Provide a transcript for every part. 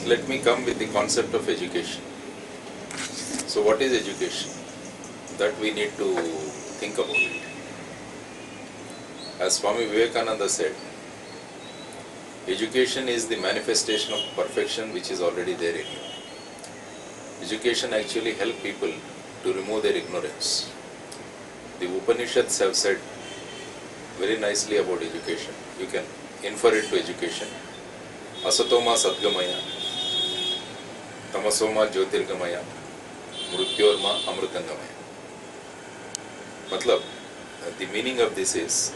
Let me come with the concept of education. So what is education? That we need to think about it. As Swami Vivekananda said, education is the manifestation of perfection which is already there in you. Education actually helps people to remove their ignorance. The Upanishads have said very nicely about education. You can infer it to education. Asatoma Sadgamaya, Tamasoma Jyotirgamaya, Mrutyorma Amrutangamaya. Matlab, the meaning of this is,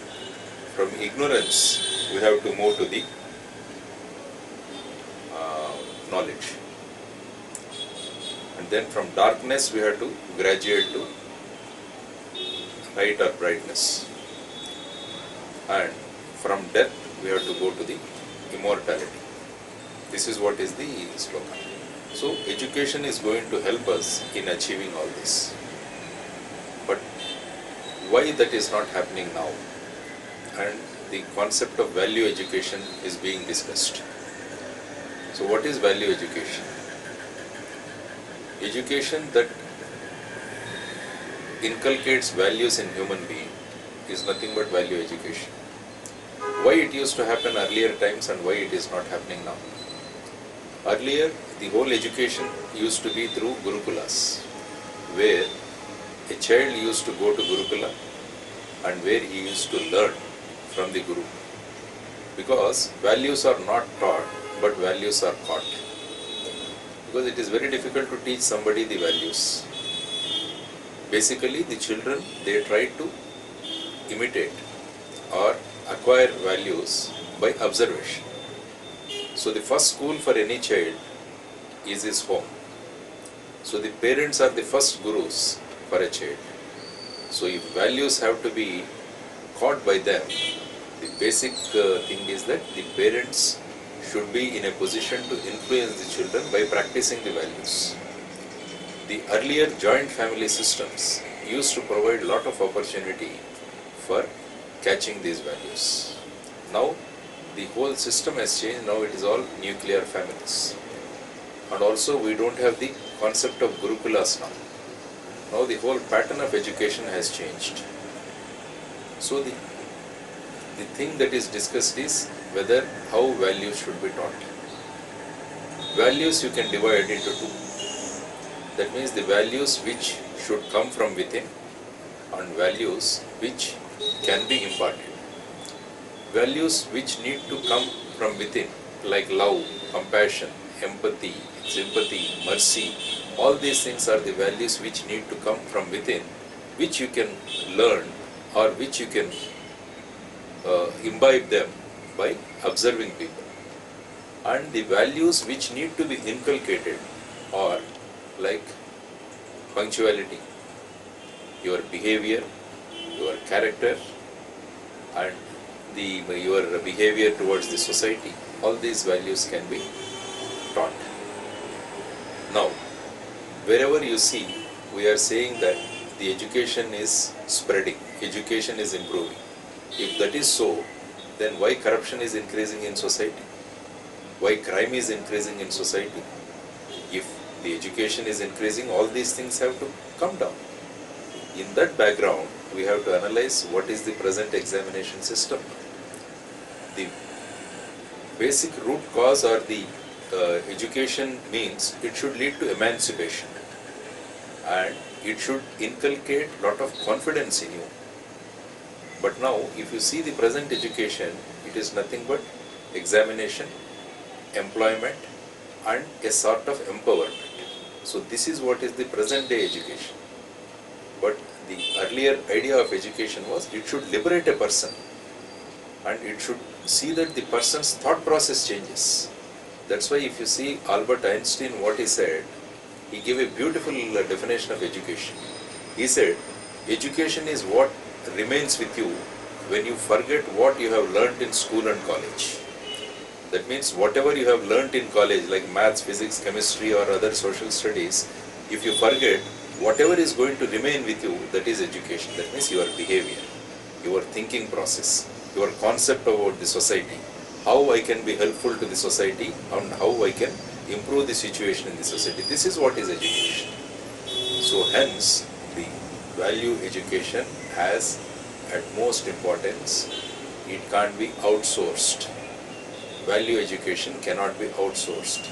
from ignorance we have to move to the knowledge. And then from darkness we have to graduate to light or brightness. And from death we have to go to the immortality. This is what is the slogan. So education is going to help us in achieving all this. But why that is not happening now? And the concept of value education is being discussed. So what is value education? Education that inculcates values in human being is nothing but value education. Why it used to happen earlier times and why it is not happening now? Earlier, the whole education used to be through Gurukulas, where a child used to go to Gurukula and where he used to learn from the Guru. Because values are not taught, but values are caught. Because it is very difficult to teach somebody the values. Basically, the children, they try to imitate or acquire values by observation. So the first school for any child is his home. So the parents are the first gurus for a child. So if values have to be caught by them, the basic thing is that the parents should be in a position to influence the children by practicing the values. The earlier joint family systems used to provide a lot of opportunity for catching these values. Now the whole system has changed. Now it is all nuclear families. And also we don't have the concept of Gurukulas now. Now the whole pattern of education has changed. So the thing that is discussed is whether how values should be taught. Values you can divide into two. That means the values which should come from within and values which can be imparted. Values which need to come from within, like love, compassion, empathy, sympathy, mercy, all these things are the values which need to come from within, which you can learn or which you can imbibe them by observing people. And the values which need to be inculcated are like punctuality, your behavior, your character, and your behavior towards the society. All these values can be taught. Now, wherever you see, we are saying that the education is spreading, education is improving. If that is so, then why corruption is increasing in society? Why crime is increasing in society? If the education is increasing, all these things have to come down. In that background, we have to analyze what is the present examination system. The basic root cause or the education means it should lead to emancipation and it should inculcate a lot of confidence in you. But now, if you see the present education, it is nothing but examination, employment, and a sort of empowerment. So this is what is the present day education. But the earlier idea of education was it should liberate a person and it should see that the person's thought process changes. That's why if you see Albert Einstein, what he said, he gave a beautiful definition of education. He said, education is what remains with you when you forget what you have learnt in school and college. That means whatever you have learnt in college, like maths, physics, chemistry or other social studies, if you forget, whatever is going to remain with you, that is education. That means your behavior, your thinking process, your concept about the society, how I can be helpful to the society and how I can improve the situation in the society. This is what is education. So hence the value education has utmost importance. It can't be outsourced. Value education cannot be outsourced.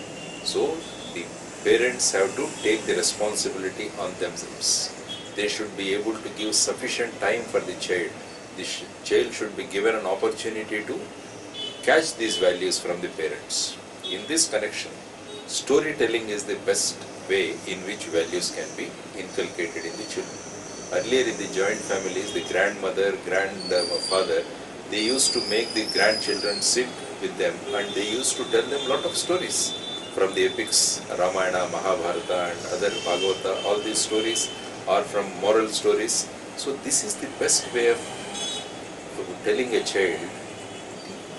So the parents have to take the responsibility on themselves. They should be able to give sufficient time for the child. The child should be given an opportunity to catch these values from the parents. In this connection, storytelling is the best way in which values can be inculcated in the children. Earlier in the joint families, the grandmother, grandfather, they used to make the grandchildren sit with them and they used to tell them a lot of stories from the epics, Ramayana, Mahabharata and other Bhagavata. All these stories are from moral stories. So this is the best way of telling a child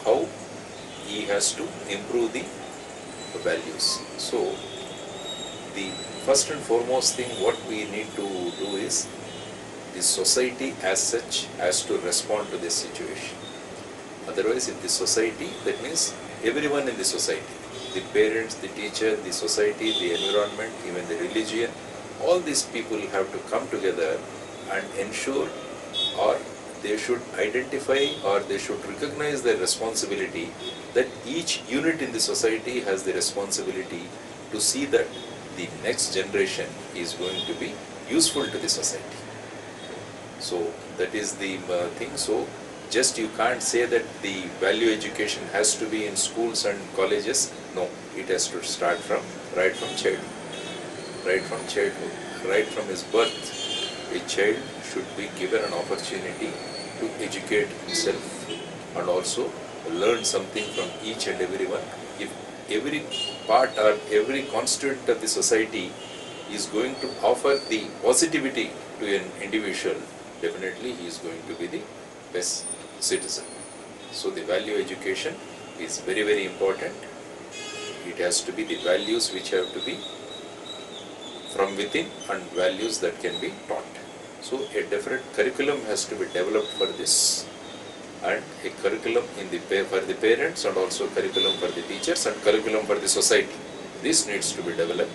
how he has to improve the values. So the first and foremost thing what we need to do is the society as such has to respond to this situation. Otherwise, if the society, that means everyone in the society, the parents, the teacher, the society, the environment, even the religion, all these people have to come together and ensure, or they should identify or they should recognize their responsibility that each unit in the society has the responsibility to see that the next generation is going to be useful to the society. So that is the thing. So just you can't say that the value education has to be in schools and colleges. No, it has to start from right from childhood. Right from childhood, right from his birth, a child should be given an opportunity to educate himself and also learn something from each and everyone. If every part or every constituent of the society is going to offer the positivity to an individual, definitely he is going to be the best citizen. So the value education is very, very important. It has to be the values which have to be from within and values that can be taught. So a different curriculum has to be developed for this, and a curriculum in the for the parents and also curriculum for the teachers and curriculum for the society. This needs to be developed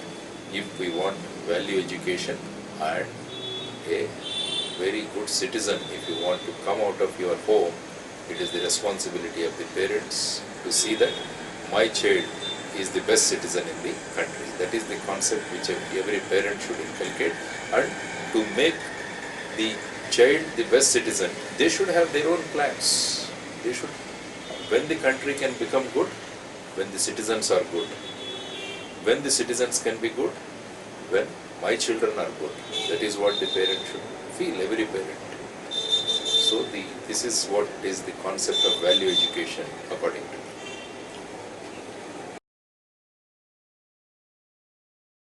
if we want value education and a very good citizen. If you want to come out of your home, it is the responsibility of the parents to see that my child is the best citizen in the country. That is the concept which every parent should inculcate, and to make the child the best citizen, they should have their own plans. They should, when the country can become good, when the citizens are good. When the citizens can be good, when my children are good. That is what the parent should feel, every parent. So this is what is the concept of value education according to